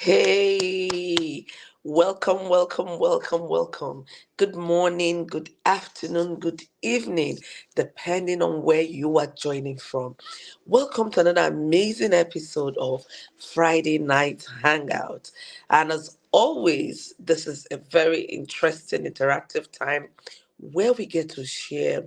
Hey, welcome, welcome, welcome, welcome. Good morning, good afternoon, good evening, depending on where you are joining from. Welcome to another amazing episode of Friday Night Hangout. And as always, this is a very interesting, interactive time where we get to share,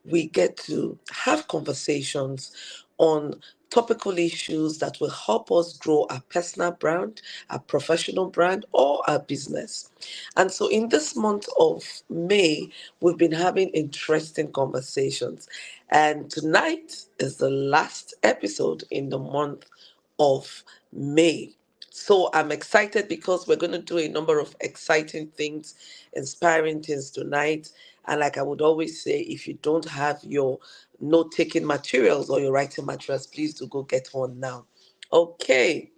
we get to have conversations on topical issues that will help us grow our personal brand, our professional brand, or our business. And so, in this month of May, we've been having interesting conversations. And tonight is the last episode in the month of May. So I'm excited because we're going to do a number of exciting things, inspiring things tonight. And like I would always say, if you don't have your note taking materials or your writing materials, please do go get one now. Okay.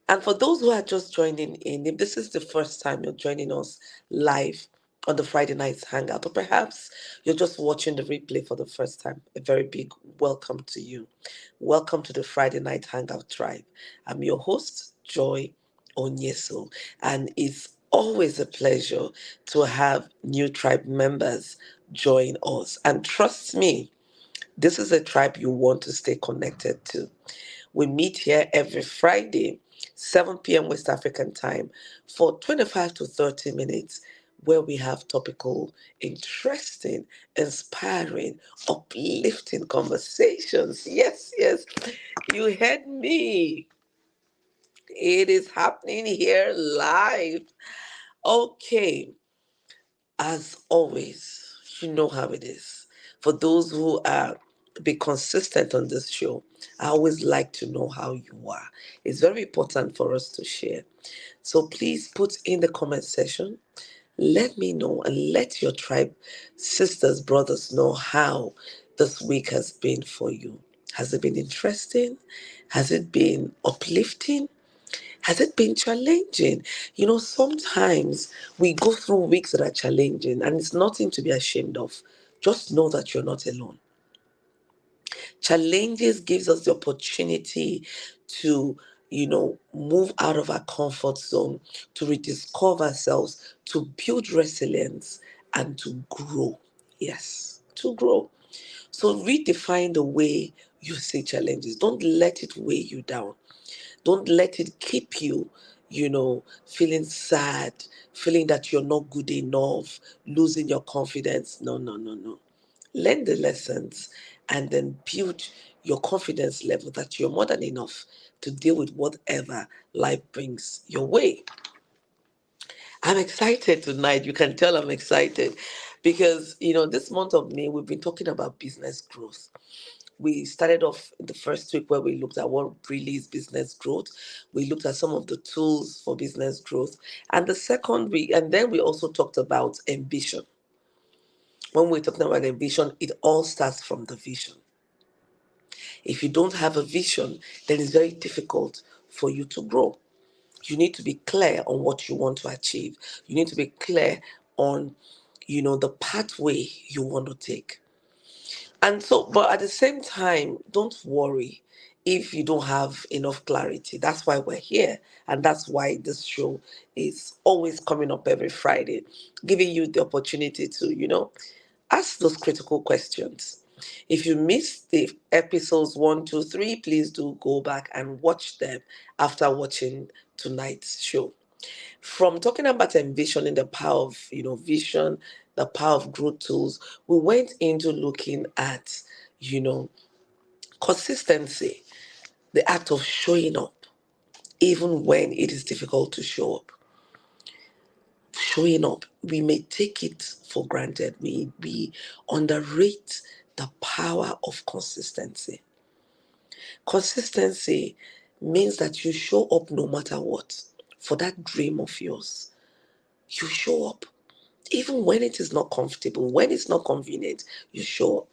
And for those who are just joining in, if this is the first time you're joining us live on the Friday Nights Hangout, or perhaps you're just watching the replay for the first time, a very big welcome to you. Welcome to the Friday Night Hangout Tribe. I'm your host, Joy Onyeso, and it's always a pleasure to have new tribe members join us. And trust me, this is a tribe you want to stay connected to. We meet here every Friday, 7 p.m. West African time, for 25 to 30 minutes, where we have topical, interesting, inspiring, uplifting conversations. Yes, yes, you heard me. It is happening here live. Okay, as always, you know how it is. For those who are be consistent on this show, I always like to know how you are. It's very important for us to share. So please put in the comment section. Let me know and let your tribe sisters, brothers know how this week has been for you. Has it been interesting? Has it been uplifting? Has it been challenging? Sometimes we go through weeks that are challenging and it's nothing to be ashamed of. Just know that you're not alone. Challenges gives us the opportunity to, move out of our comfort zone, to rediscover ourselves, to build resilience and to grow. Yes, to grow. So redefine the way you see challenges. Don't let it weigh you down. Don't let it keep you, feeling sad, feeling that you're not good enough, losing your confidence. No, no, no, no. Learn the lessons and then build your confidence level that you're more than enough to deal with whatever life brings your way. I'm excited tonight. You can tell I'm excited because, this month of May, we've been talking about business growth. We started off the first week where we looked at what really is business growth. We looked at some of the tools for business growth. And the second week, and then we also talked about ambition. When we're talking about ambition, it all starts from the vision. If you don't have a vision, then it's very difficult for you to grow. You need to be clear on what you want to achieve. You need to be clear on, the pathway you want to take. And so, but at the same time, don't worry if you don't have enough clarity. That's why we're here. And that's why this show is always coming up every Friday, giving you the opportunity to, ask those critical questions. If you missed the episodes 1, 2, 3, please do go back and watch them after watching tonight's show. From talking about envisioning the power of, vision, the power of growth tools, we went into looking at, you know, consistency, the act of showing up, even when it is difficult to show up. Showing up, we may take it for granted. We underrate the power of consistency. Consistency means that you show up no matter what for that dream of yours. You show up. Even when it is not comfortable, when it's not convenient, you show up.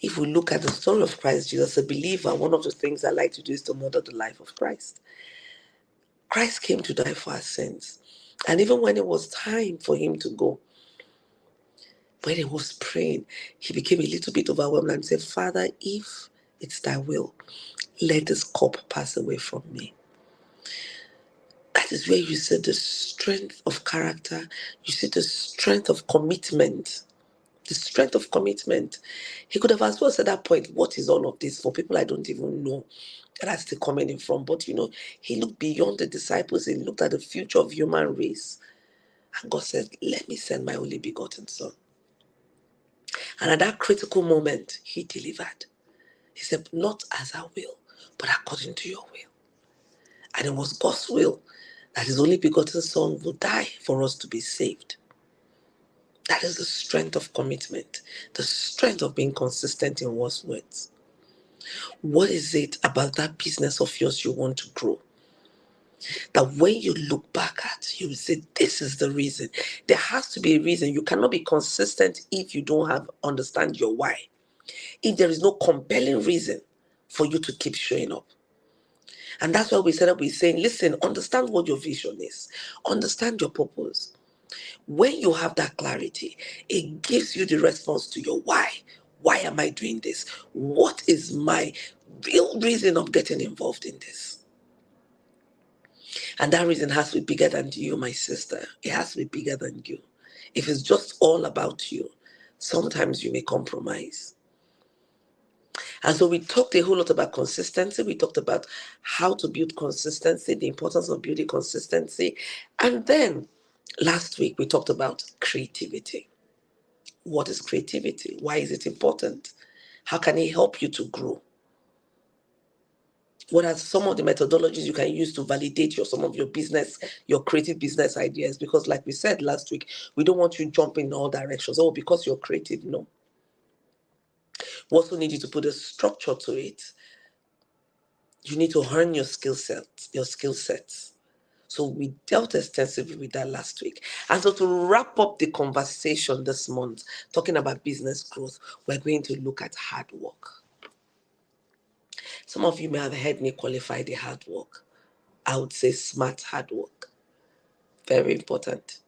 If we look at the story of Christ Jesus, a believer, one of the things I like to do is to model the life of Christ. Christ came to die for our sins. And even when it was time for him to go, when he was praying, he became a little bit overwhelmed and said, Father, if it's thy will, let this cup pass away from me. That is where you see the strength of character, you see the strength of commitment. The strength of commitment. He could have as well said at that point, what is all of this for people I don't even know that are still coming in from? But he looked beyond the disciples, he looked at the future of human race. And God said, let me send my only begotten son. And at that critical moment, he delivered. He said, not as I will, but according to your will. And it was God's will that his only begotten son would die for us to be saved. That is the strength of commitment, the strength of being consistent in one's words. What is it about that business of yours you want to grow? That when you look back at, you will say, this is the reason. There has to be a reason. You cannot be consistent if you don't understand your why. If there is no compelling reason for you to keep showing up. And that's why we set up with saying, listen, understand what your vision is. Understand your purpose. When you have that clarity, it gives you the response to your why. Why am I doing this? What is my real reason of getting involved in this? And that reason has to be bigger than you, my sister. It has to be bigger than you. If it's just all about you, sometimes you may compromise. And so we talked a whole lot about consistency. We talked about how to build consistency, the importance of building consistency. And then last week we talked about creativity. What is creativity? Why is it important? How can it help you to grow? What are some of the methodologies you can use to validate some of your business, your creative business ideas? Because like we said last week, we don't want you jumping in all directions. Oh, because you're creative. No. We also need you to put a structure to it. You need to hone your skill sets. So we dealt extensively with that last week. And so to wrap up the conversation this month, talking about business growth, we're going to look at hard work. Some of you may have heard me qualify the hard work. I would say smart hard work. Very important.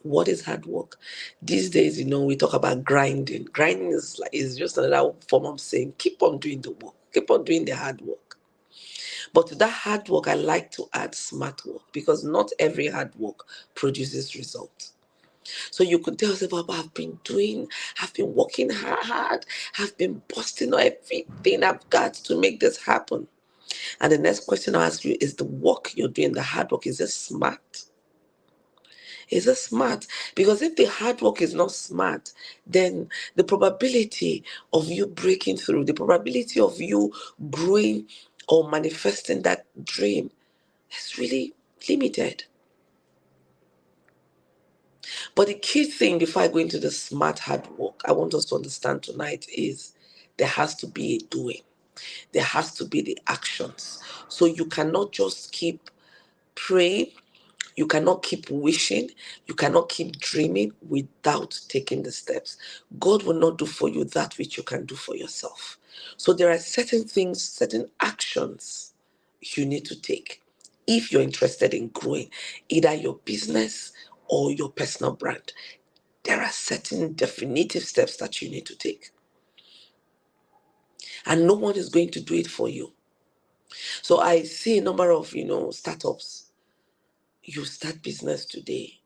What is hard work? These days, we talk about grinding. Grinding is just another form of saying, keep on doing the work. Keep on doing the hard work. But to that hard work, I like to add smart work because not every hard work produces results. So you could tell yourself, I've been working hard, I've been busting everything I've got to make this happen. And the next question I ask you is the work you're doing, the hard work, is it smart? Is it smart? Because if the hard work is not smart, then the probability of you breaking through, the probability of you growing or manifesting that dream is really limited. But the key thing before I go into the smart hard work, I want us to understand tonight is there has to be a doing. There has to be the actions. So you cannot just keep praying. You cannot keep wishing. You cannot keep dreaming without taking the steps. God will not do for you that which you can do for yourself. So there are certain things, certain actions you need to take if you're interested in growing either your business or your personal brand. There are certain definitive steps that you need to take. And no one is going to do it for you. So I see a number of, startups. You start business today.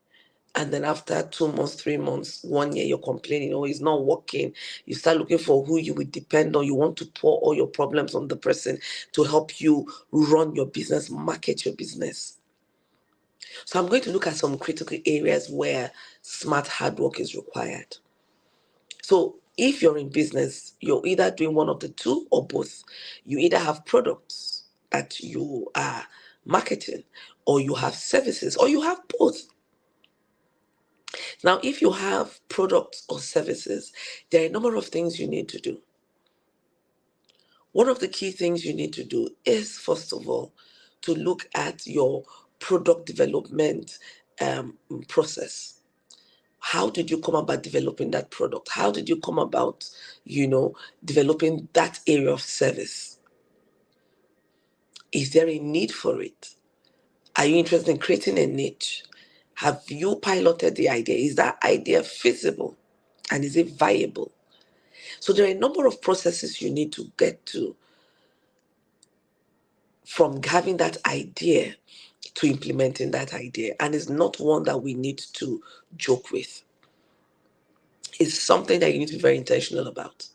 And then after 2 months, 3 months, 1 year, you're complaining, oh, it's not working. You start looking for who you would depend on. You want to pour all your problems on the person to help you run your business, market your business. So I'm going to look at some critical areas where smart hard work is required. So if you're in business, you're either doing one of the two or both. You either have products that you are marketing, or you have services, or you have both. Now, if you have products or services, there are a number of things you need to do. One of the key things you need to do is, first of all, to look at your product development process. How did you come about developing that product? How did you come about, developing that area of service? Is there a need for it? Are you interested in creating a niche? Have you piloted the idea? Is that idea feasible? And is it viable? So there are a number of processes you need to get to from having that idea to implementing that idea. And it's not one that we need to joke with. It's something that you need to be very intentional about.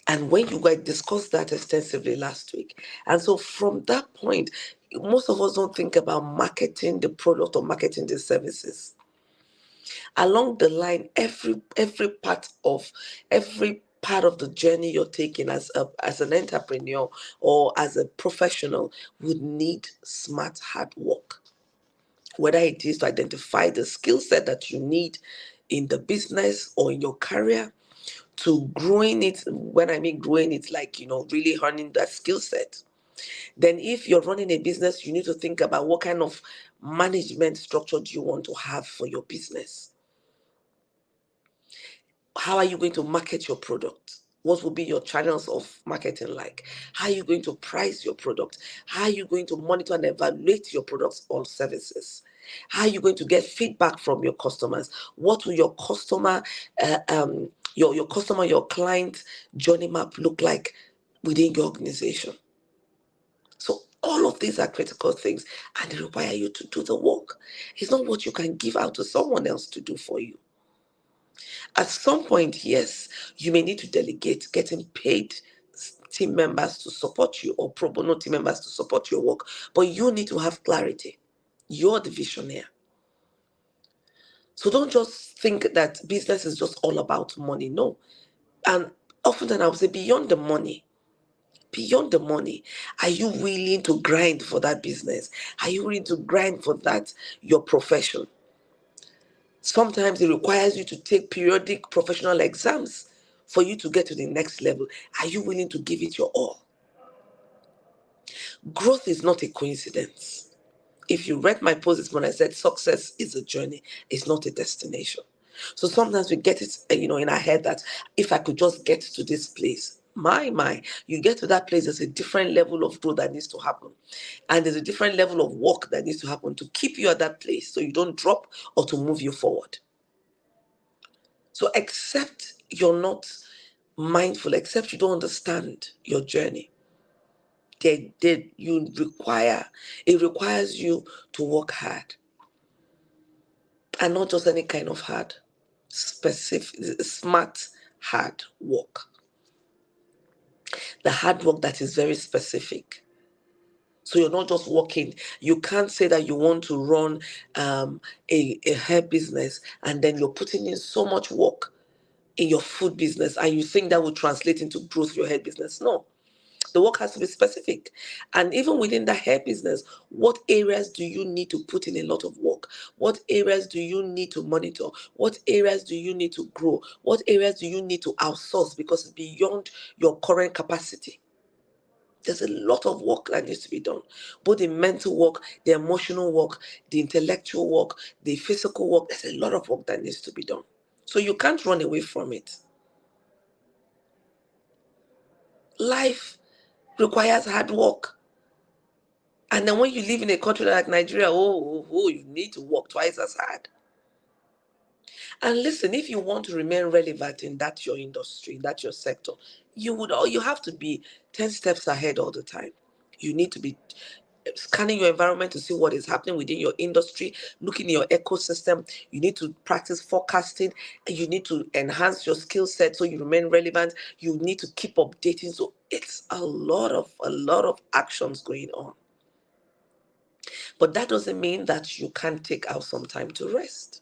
And when you guys discussed that extensively last week. And so from that point, most of us don't think about marketing the product or marketing the services. Along the line, every part of the journey you're taking as an entrepreneur or as a professional would need smart hard work. Whether it is to identify the skill set that you need in the business or in your career, to growing it. When I mean growing it, like, really honing that skill set. Then if you're running a business, you need to think about what kind of management structure do you want to have for your business. How are you going to market your product? What will be your channels of marketing like? How are you going to price your product? How are you going to monitor and evaluate your products or services? How are you going to get feedback from your customers? What will your customer, your client journey map look like within your organization? So all of these are critical things, and they require you to do the work. It's not what you can give out to someone else to do for you. At some point, yes, you may need to delegate getting paid team members to support you or pro bono team members to support your work, but you need to have clarity. You're the visionaire. So don't just think that business is just all about money. No. And often I would say beyond the money, are you willing to grind for that business? Are you willing to grind for that, your profession? Sometimes it requires you to take periodic professional exams for you to get to the next level. Are you willing to give it your all? Growth is not a coincidence. If you read my post this morning, I said success is a journey, it's not a destination. So sometimes we get it, in our head that if I could just get to this place, you get to that place, there's a different level of growth that needs to happen. And there's a different level of work that needs to happen to keep you at that place so you don't drop or to move you forward. So except you're not mindful, except you don't understand your journey, it requires you to work hard. And not just any kind of hard, specific, smart, hard work. The hard work that is very specific. So you're not just working. You can't say that you want to run a hair business and then you're putting in so much work in your food business and you think that will translate into growth for your hair business. No. The work has to be specific. And even within the hair business, what areas do you need to put in a lot of work? What areas do you need to monitor? What areas do you need to grow? What areas do you need to outsource because it's beyond your current capacity? There's a lot of work that needs to be done. Both the mental work, the emotional work, the intellectual work, the physical work. There's a lot of work that needs to be done. So you can't run away from it. Life requires hard work. And then when you live in a country like Nigeria, you need to work twice as hard. And listen, if you want to remain relevant in that your industry, in that your sector, you have to be 10 steps ahead all the time. You need to be scanning your environment to see what is happening within your industry, looking in your ecosystem. You need to practice forecasting, and you need to enhance your skill set so you remain relevant. You need to keep updating. So it's a lot of actions going on. But that doesn't mean that you can't take out some time to rest.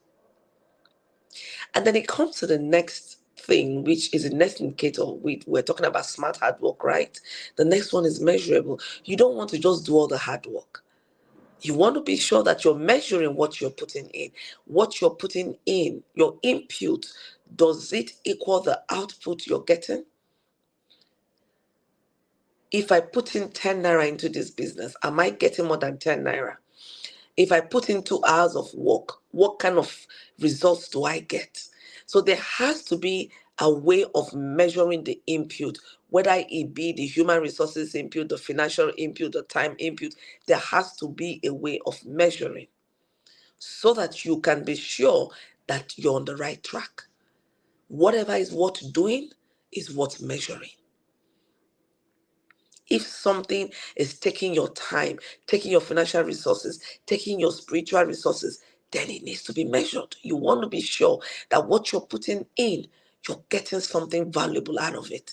And then it comes to the next thing, which is the next indicator. We're talking about smart hard work, right? The next one is measurable. You don't want to just do all the hard work. You want to be sure that you're measuring what you're putting in. What you're putting in, your input, does it equal the output you're getting? If I put in 10 naira into this business, am I getting more than 10 naira? If I put in 2 hours of work, what kind of results do I get? So there has to be a way of measuring the input, whether it be the human resources input, the financial input, the time input. There has to be a way of measuring so that you can be sure that you're on the right track. Whatever is worth doing is worth measuring. If something is taking your time, taking your financial resources, taking your spiritual resources, then it needs to be measured. You want to be sure that what you're putting in, you're getting something valuable out of it.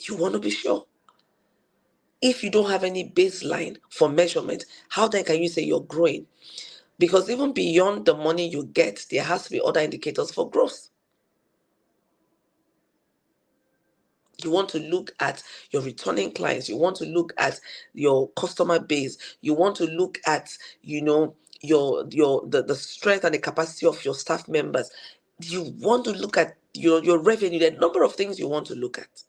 You want to be sure. If you don't have any baseline for measurement, how then can you say you're growing? Because even beyond the money you get, there has to be other indicators for growth. You want to look at your returning clients. You want to look at your customer base. You want to look at, the strength and the capacity of your staff members. You want to look at your revenue. There are a number of things you want to look at.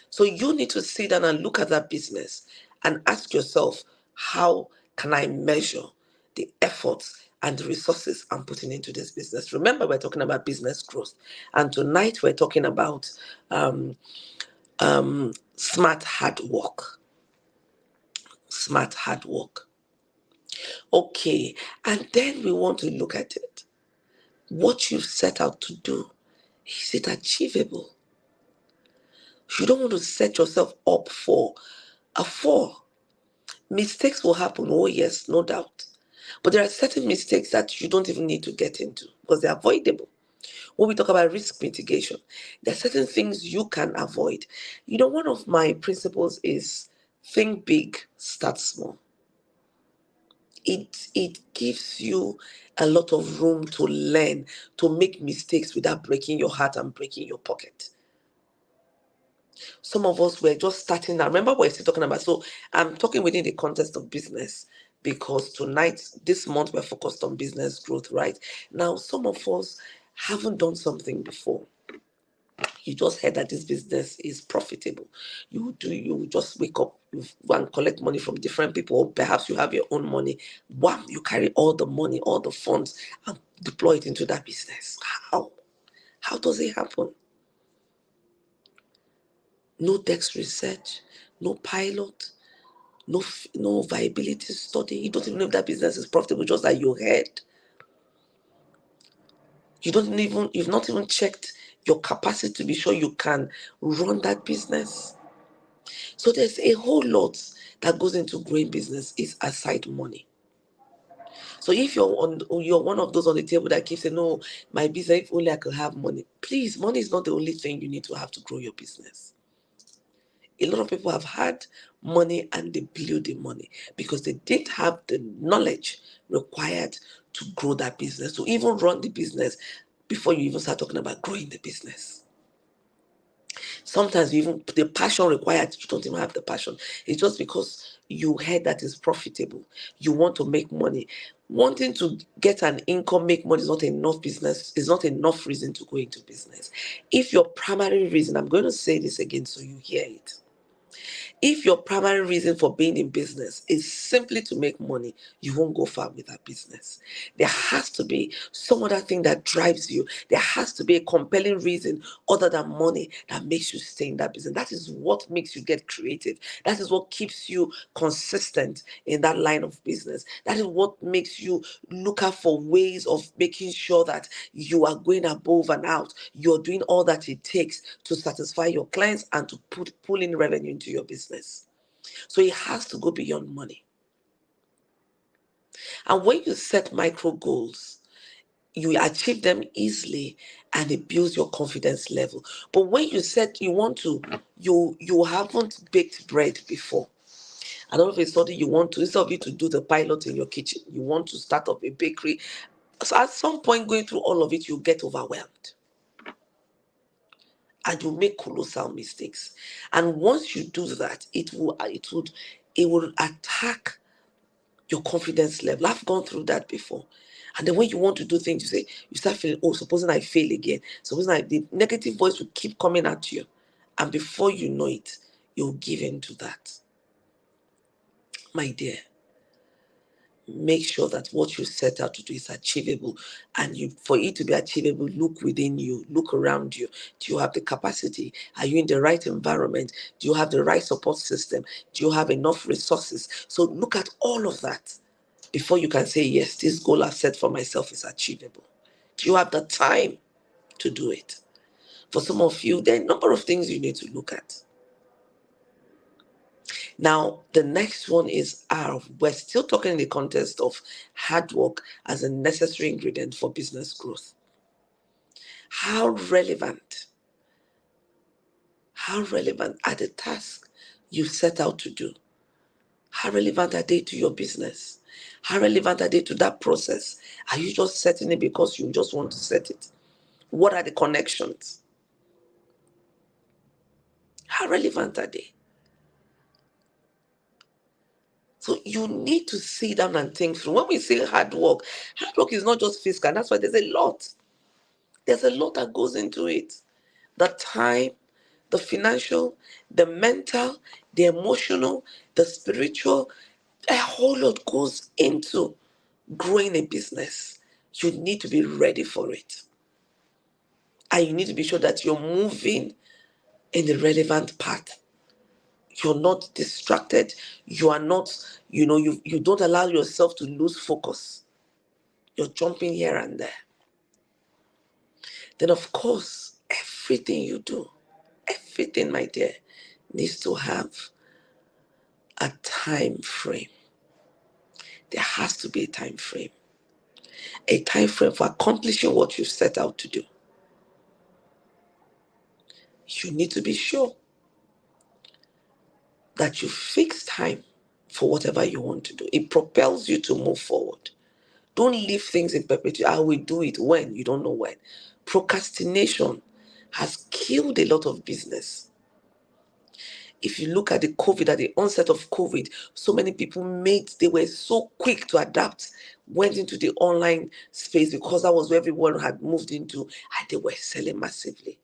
So you need to sit down and look at that business and ask yourself, how can I measure the efforts and the resources I'm putting into this business? Remember, we're talking about business growth. And tonight we're talking about smart hard work. Smart hard work. Okay. And then we want to look at it. What you've set out to do, is it achievable? You don't want to set yourself up for a fall. Mistakes will happen, oh yes, no doubt. But there are certain mistakes that you don't even need to get into because they're avoidable. When we talk about risk mitigation, there are certain things you can avoid. One of my principles is think big, start small. It gives you a lot of room to learn, to make mistakes without breaking your heart and breaking your pocket. Some of us were just starting now. Remember what we're still talking about. So I'm talking within the context of business because this month, we're focused on business growth, right? Now, some of us haven't done something before. You just heard that this business is profitable. You just wake up, you go and collect money from different people, or perhaps you have your own money. Wow, you carry all the money, all the funds, and deploy it into that business. How? How does it happen? No desk research, no pilot, no viability study. You don't even know if that business is profitable, just like you heard. You've not even checked your capacity to be sure you can run that business. So there's a whole lot that goes into growing business is aside money. So if you're one of those on the table that keeps saying, no, my business, if only I could have money. Please, money is not the only thing you need to have to grow your business. A lot of people have had money and they blew the money because they didn't have the knowledge required to grow that business, to even run the business before you even start talking about growing the business. Sometimes even the passion required, you don't even have the passion. It's just because you heard that it's profitable. You want to make money. Wanting to get an income, make money is not enough reason to go into business. If your primary reason, I'm going to say this again so you hear it. If your primary reason for being in business is simply to make money, you won't go far with that business. There has to be some other thing that drives you. There has to be a compelling reason other than money that makes you stay in that business. That is what makes you get creative. That is what keeps you consistent in that line of business. That is what makes you look out for ways of making sure that you are going above and out. You're doing all that it takes to satisfy your clients and to pull in revenue into your business. So it has to go beyond money. And when you set micro goals, you achieve them easily and it builds your confidence level. But when you said you want to, you haven't baked bread before. And all of a sudden you want to, instead of you to do the pilot in your kitchen, you want to start up a bakery. So at some point going through all of it, you get overwhelmed. And you make colossal mistakes. And once you do that, it will attack your confidence level. I've gone through that before. And then when you want to do things, you start feeling, oh, supposing I fail again. The negative voice will keep coming at you. And before you know it, you'll give in to that. My dear, make sure that what you set out to do is achievable. And for it to be achievable, look within you, look around you. Do you have the capacity? Are you in the right environment? Do you have the right support system? Do you have enough resources? So look at all of that before you can say, yes, this goal I've set for myself is achievable. Do you have the time to do it? For some of you, there are a number of things you need to look at. Now, the next one is we're still talking in the context of hard work as a necessary ingredient for business growth. How relevant, how relevant are the tasks you set out to do? How relevant are they to your business? How relevant are they to that process? Are you just setting it because you just want to set it? What are the connections? How relevant are they? So you need to sit down and think through. When we say hard work is not just physical. That's why there's a lot. There's a lot that goes into it. The time, the financial, the mental, the emotional, the spiritual, a whole lot goes into growing a business. You need to be ready for it. And you need to be sure that you're moving in the relevant path. You're not distracted. You are not, you don't allow yourself to lose focus. You're jumping here and there. Then, of course, everything you do, everything, my dear, needs to have a time frame. There has to be a time frame for accomplishing what you've set out to do. You need to be sure that you fix time for whatever you want to do. It propels you to move forward. Don't leave things in perpetuity. I will do it when you don't know when. Procrastination has killed a lot of business. If you look at at the onset of COVID, so many people they were so quick to adapt, went into the online space because that was where everyone had moved into, and they were selling massively.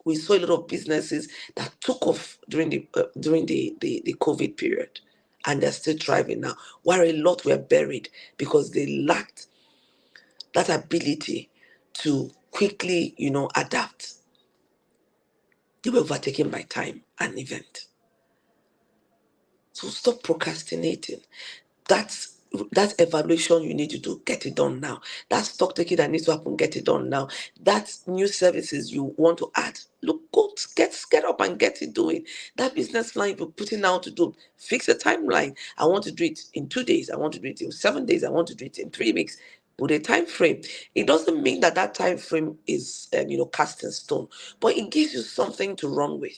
We saw a lot of businesses that took off during the COVID period, and they're still thriving now, while a lot were buried because they lacked that ability to quickly, adapt. They were overtaken by time and event. So stop procrastinating. That's that evaluation you need to do, get it done now. That stock taking that needs to happen, get it done now. That new services you want to add, look, go get up and get it doing. That business plan you're putting out to do, fix a timeline. I want to do it in 2 days. I want to do it in 7 days. I want to do it in 3 weeks. Put a time frame. It doesn't mean that time frame is cast in stone, but it gives you something to run with.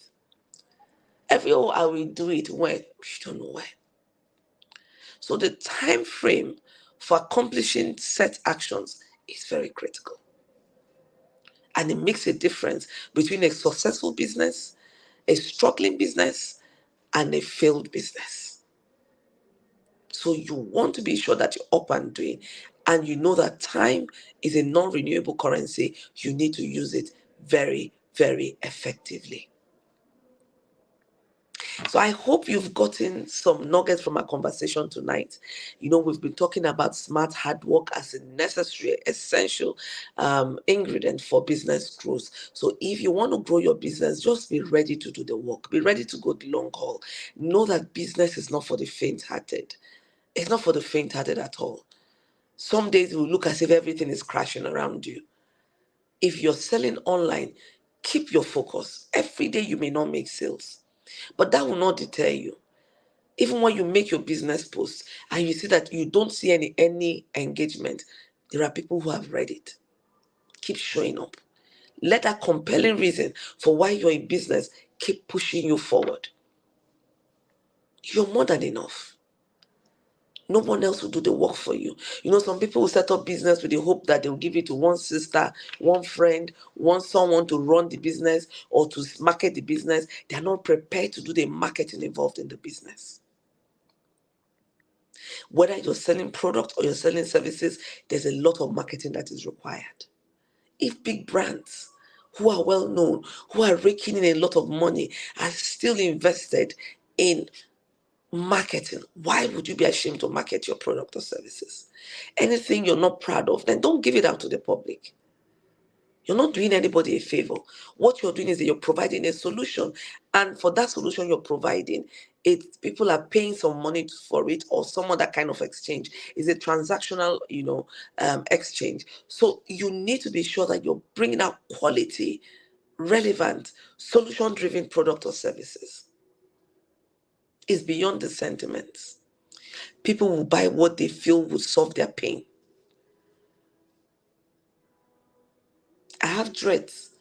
I will do it when you don't know when. So the time frame for accomplishing set actions is very critical. And it makes a difference between a successful business, a struggling business, and a failed business. So you want to be sure that you're up and doing, and you know that time is a non-renewable currency. You need to use it very, very effectively. So I hope you've gotten some nuggets from our conversation tonight. We've been talking about smart hard work as a necessary, essential ingredient for business growth. So if you want to grow your business, just be ready to do the work. Be ready to go the long haul. Know that business is not for the faint-hearted. It's not for the faint-hearted at all. Some days it will look as if everything is crashing around you. If you're selling online, keep your focus. Every day you may not make sales, but that will not deter you. Even when you make your business post and you see that you don't see any engagement, there are people who have read it. Keep showing up. Let that compelling reason for why you're in business keep pushing you forward. You're more than enough. No one else will do the work for you. Some people will set up business with the hope that they'll give it to one sister, one friend, someone to run the business or to market the business. They're not prepared to do the marketing involved in the business. Whether you're selling products or you're selling services, there's a lot of marketing that is required. If big brands who are well known, who are raking in a lot of money, are still invested in marketing, why would you be ashamed to market your product or services? Anything you're not proud of, then don't give it out to the public. You're not doing anybody a favor. What you're doing is that you're providing a solution. And for that solution you're providing, people are paying some money for it, or some other kind of exchange. It's a transactional, exchange. So you need to be sure that you're bringing out quality, relevant, solution-driven product or services. It's beyond the sentiments. People will buy what they feel will solve their pain. I have dreads.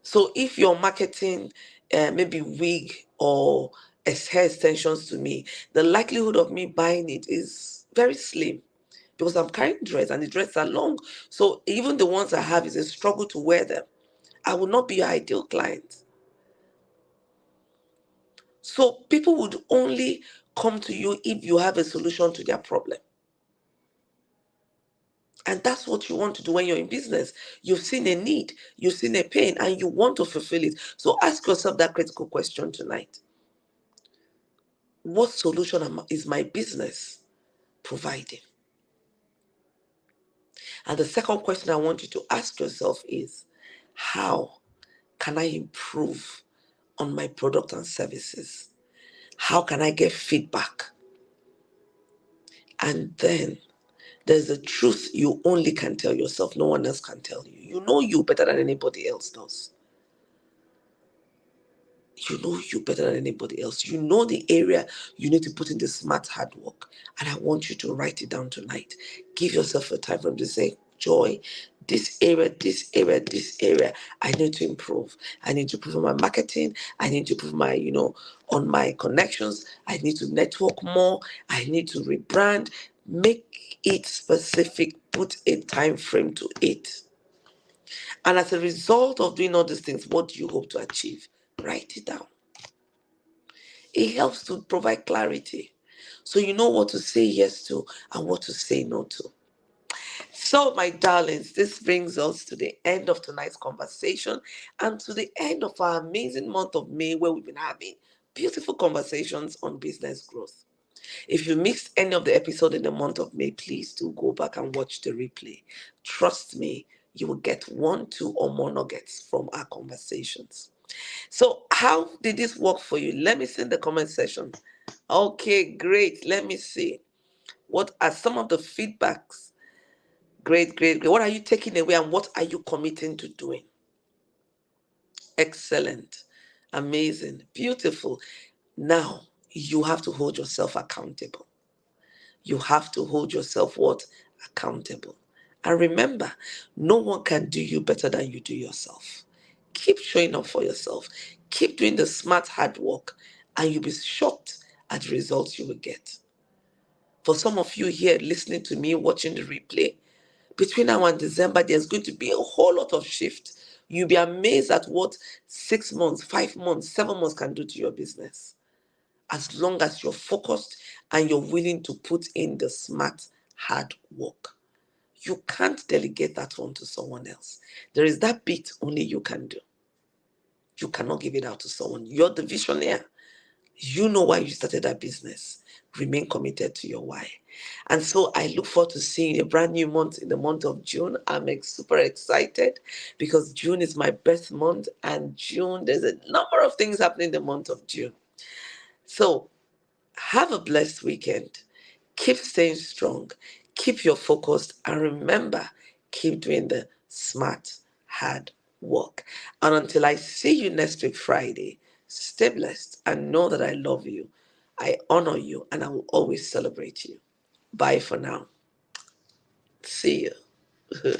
So if you're marketing maybe wig or hair extensions to me, the likelihood of me buying it is very slim because I'm carrying dreads and the dreads are long. So even the ones I have is a struggle to wear them. I will not be your ideal client. So people would only come to you if you have a solution to their problem. And that's what you want to do when you're in business. You've seen a need, you've seen a pain, and you want to fulfill it. So ask yourself that critical question tonight. What solution is my business providing? And the second question I want you to ask yourself is, how can I improve on my product and services? How can I get feedback? And then there's a truth you only can tell yourself. No one else can tell you. You know you better than anybody else does. You know you better than anybody else. You know the area you need to put in the smart hard work. And I want you to write it down tonight. Give yourself a time frame to say, Joy, this area, this area, this area, I need to improve. I need to improve on my marketing. I need to improve my, on my connections. I need to network more. I need to rebrand. Make it specific. Put a time frame to it. And as a result of doing all these things, what do you hope to achieve? Write it down. It helps to provide clarity. So you know what to say yes to and what to say no to. So, my darlings, this brings us to the end of tonight's conversation and to the end of our amazing month of May, where we've been having beautiful conversations on business growth. If you missed any of the episode in the month of May, please do go back and watch the replay. Trust me, you will get one, two, or more nuggets from our conversations. So, how did this work for you? Let me see in the comment section. Okay, great. Let me see. What are some of the feedbacks? Great, great, great. What are you taking away and what are you committing to doing? Excellent. Amazing. Beautiful. Now, you have to hold yourself accountable. You have to hold yourself what? Accountable. And remember, no one can do you better than you do yourself. Keep showing up for yourself. Keep doing the smart hard work, and you'll be shocked at the results you will get. For some of you here listening to me, watching the replay, between now and December, there's going to be a whole lot of shift. You'll be amazed at what 6 months, 5 months, 7 months can do to your business. As long as you're focused and you're willing to put in the smart, hard work. You can't delegate that one to someone else. There is that bit only you can do. You cannot give it out to someone. You're the visionary. You know why you started that business. Remain committed to your why. And so I look forward to seeing a brand new month in the month of June. I'm super excited because June is my birth month, and June, there's a number of things happening in the month of June. So have a blessed weekend. Keep staying strong. Keep your focus. And remember, keep doing the smart, hard work. And until I see you next week, Friday, stay blessed and know that I love you. I honor you and I will always celebrate you. Bye for now. See you.